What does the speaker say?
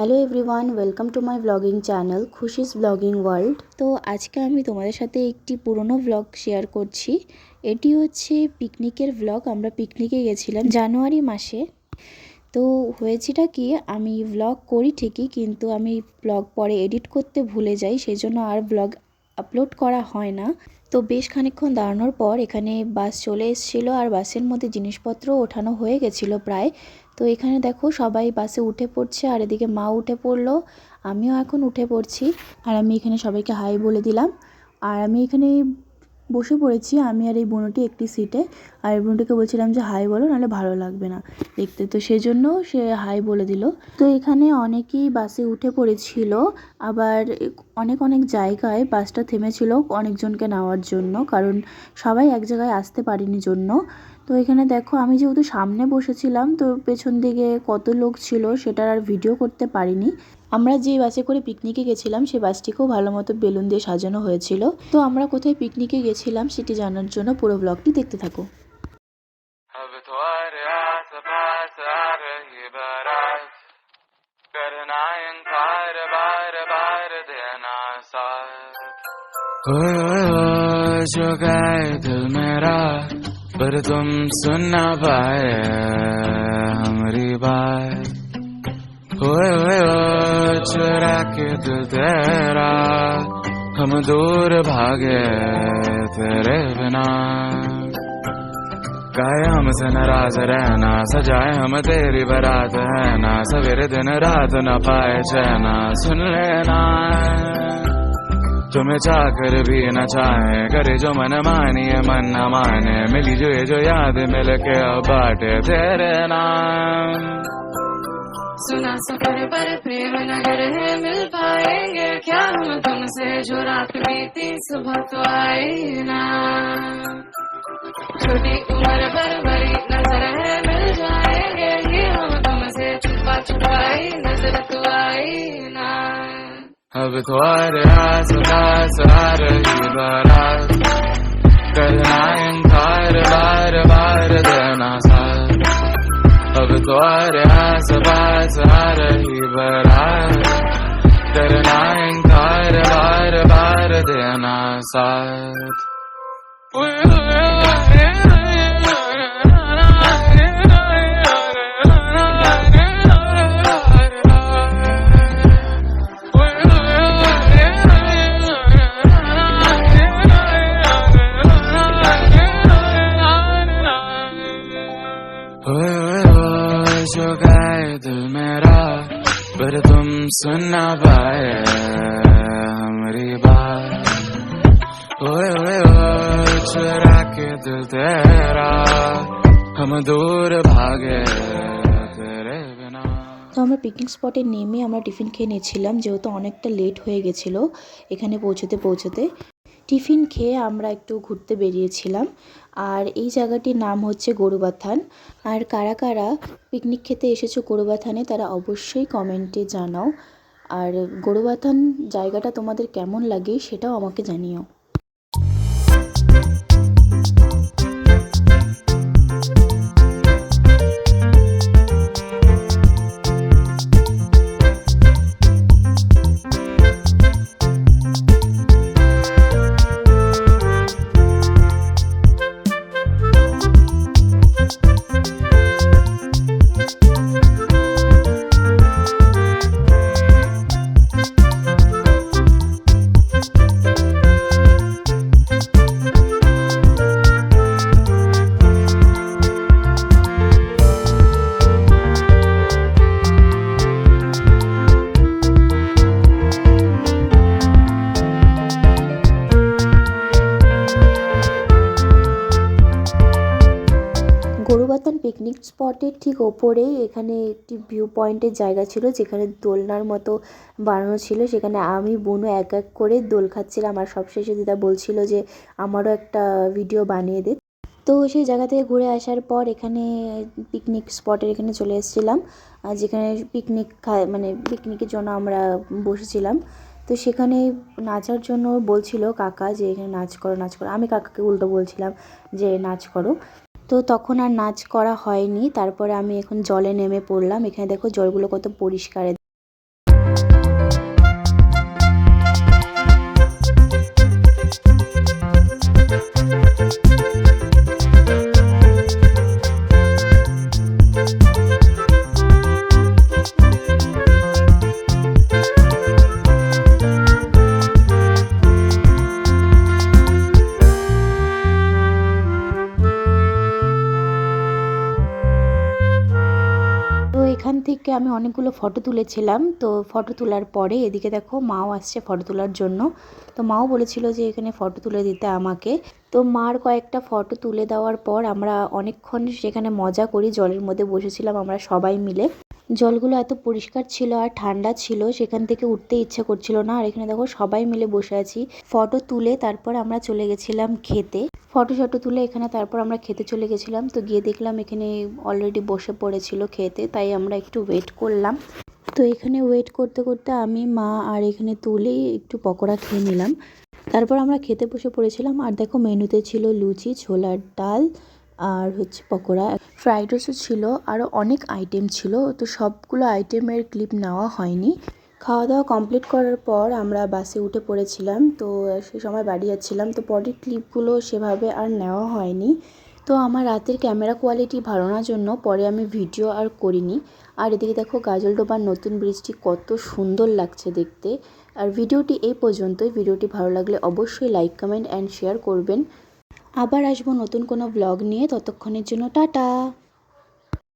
Hello everyone, welcome to my blogging channel Khushi's blogging world. তো আজকে আমি তোমাদের সাথে একটি পুরনো ব্লগ শেয়ার করছি। এটি হচ্ছে পিকনিকের ব্লগ। আমরা পিকনিকে গেছিলাম জানুয়ারি মাসে। তো হয়েছেটা কি, আমি ব্লগ করি ঠিকই, কিন্তু আমি ব্লগ পরে এডিট করতে ভুলে যাই, সেই জন্য আর ব্লগ আপলোড করা হয় না। তো বেশ খানিকক্ষণ দাঁড়ানোর পর এখানে বাস চলে এসেছিলো, আর বাসের মধ্যে জিনিসপত্র ওঠানো হয়ে গেছিলো প্রায়। তো এখানে দেখো সবাই বাসে উঠে পড়ছে, আর এদিকে মা উঠে পড়লো, আমিও এখন উঠে পড়ছি। আর আমি এখানে সবাইকে হাই বলে দিলাম। আর আমি এখানে বসে পড়েছি, আমি আর এই বোনটি একটি সিটে। আর এই বোনটিকে বলছিলাম যে হাই বলো, নাহলে ভালো লাগবে না দেখতে। তো সেজন্য সে হাই বলে দিল। তো এখানে অনেকেই বাসে উঠে পড়েছিল, আবার অনেক অনেক জায়গায় বাসটা থেমেছিল অনেকজনকে নেওয়ার জন্য, কারণ সবাই এক জায়গায় আসতে পারেনি জন্য। তো এখানে দেখো আমি যেহেতু সামনে বসেছিলাম, তো পেছন দিকে কত লোক ছিল সেটার আর ভিডিও করতে পারিনি। আমরা যে বাসে করে পিকনিকে গেছিলাম সেই বাসটিকেও ভালো মতো বেলুন দিয়ে সাজানো হয়েছিল। তো আমরা কোথায় পিকনিকে গেছিলাম সেটি জানার জন্য পুরো ব্লগটি দেখতে থাকো। जो गए दिल मेरा पर तुम सुन ना पाए हमारी बात। ओए चुरा के दिल तेरा हम दूर भागे तेरे बिना। गाए हमसे नाराज रहना, सजाए हम तेरी बारात है ना, सवेरे दिन रात न पाए चैना। सुन लेना तुम्हें चाहकर भी न चाहे, करे जो मन मानिए मन न माने, मिली जो याद मिल के अब बाटे तेरे नाम। सुना सफर पर प्रेम नगर है, मिल पाएंगे क्या हम तुमसे, जो रात बीती सुबह तो आई ना। छोटी उम्र पर बड़ी नजर है, मिल जाएंगे ये हम तुमसे, छुपा छुपाई नजर तो आई ना। अब तुम्हारे आस पास आ रही बारात, करना इनकार बार बार देना साथ। अब तुम्हारे आस पास आ रही बारात, करना इनकार बार बार देना साथ। जो गए दिल मेरा पर तुम सुन ना पाए हमारी बात। ओए चुरा के दिल तेरा हम दूर भागे तेरे बिना। তো আমরা পিকনিক স্পটে নেমে আমরা টিফিন খেয়ে নিয়েছিলাম, যেহেতু অনেকটা লেট হয়ে গেছিলো এখানে পৌঁছতে। টিফিন খেয়ে আমরা একটু ঘুরতে বেরিয়েছিলাম। আর এই জায়গাটির নাম হচ্ছে গরুবাথান। আর কারা কারা পিকনিক খেতে এসেছো গরুবাথানে তারা অবশ্যই কমেন্টে জানাও। আর গরুবাথান জায়গাটা তোমাদের কেমন লাগে সেটাও আমাকে জানিও। গরুবাথান পিকনিক স্পটের ঠিক ওপরেই এখানে একটি ভিউ পয়েন্টের জায়গা ছিল, যেখানে দোলনার মতো বানানো ছিল। সেখানে আমি বোনও এক এক করে দোল খাচ্ছিলাম, আর সবশেষে দিদা বলছিল যে আমারও একটা ভিডিও বানিয়ে দে। তো সেই জায়গা থেকে ঘুরে আসার পর এখানে পিকনিক স্পটের এখানে চলে এসেছিলাম, যেখানে পিকনিকের জন্য আমরা বসেছিলাম। তো সেখানে নাচার জন্য বলছিল কাকা যে এখানে নাচ করো। আমি কাকাকে উল্টো বলছিলাম যে নাচ করো। তো তখন আর নাচ করা হয়নি। তারপরে আমি এখন জলে নেমে পড়লাম। এখানে দেখো জলগুলো কত পরিষ্কার। আজকে আমি অনেকগুলো ফটো তুলেছিলাম। তো ফটো তোলার পরে এদিকে দেখো মাও আসছে ফটো তোলার জন্য। তো মাও বলেছিল যে এখানে ফটো তুলে দিতে আমাকে। তো মার কয়েকটা ফটো তুলে দেওয়ার পর আমরা অনেকক্ষণ সেখানে মজা করি, জলের মধ্যে বসেছিলাম আমরা সবাই মিলে। জলগুলো এত পরিষ্কার ছিল আর ঠান্ডা ছিল, সেখান থেকে উঠতে ইচ্ছা করছিল না। আর এখানে দেখো সবাই মিলে বসে আছি। ফটো তুলে তারপর আমরা চলে গেছিলাম খেতে। ফটো তুলে এখানে তারপর আমরা খেতে চলে গেছিলাম। তো গিয়ে দেখলাম এখানে অলরেডি বসে পড়েছিল খেতে, তাই আমরা একটু ওয়েট করলাম। তো এখানে ওয়েট করতে করতে আমি, মা আর এখানে তুলে একটু পকোড়া খেয়ে নিলাম। তারপর আমরা খেতে বসে পড়েছিলাম। আর দেখো মেনুতে ছিল লুচি, ছোলার ডাল আর হচ্ছে পকোড়া, ফ্রাইড রাইসও ছিল, আরও অনেক আইটেম ছিল। তো সবগুলো আইটেমের ক্লিপ নেওয়া হয়নি। খাওয়া দাওয়া কমপ্লিট করার পর আমরা বাসে উঠে পড়েছিলাম। তো সেই সময় বাড়ি যাচ্ছিলাম, তো পরের ক্লিপগুলো সেভাবে আর নেওয়া হয়নি। তো আমার রাতের ক্যামেরা কোয়ালিটি ভালো না জন্য পরে আমি ভিডিও আর করিনি। আর এদিকে দেখো গাজলডোবার নতুন ব্রিজটি কত সুন্দর লাগছে দেখতে। আর ভিডিওটি এই পর্যন্তই। ভিডিওটি ভালো লাগলে অবশ্যই লাইক, কমেন্ট অ্যান্ড শেয়ার করবেন। আবার আসবো নতুন কোনো ব্লগ নিয়ে, ততক্ষণের জন্য টাটা।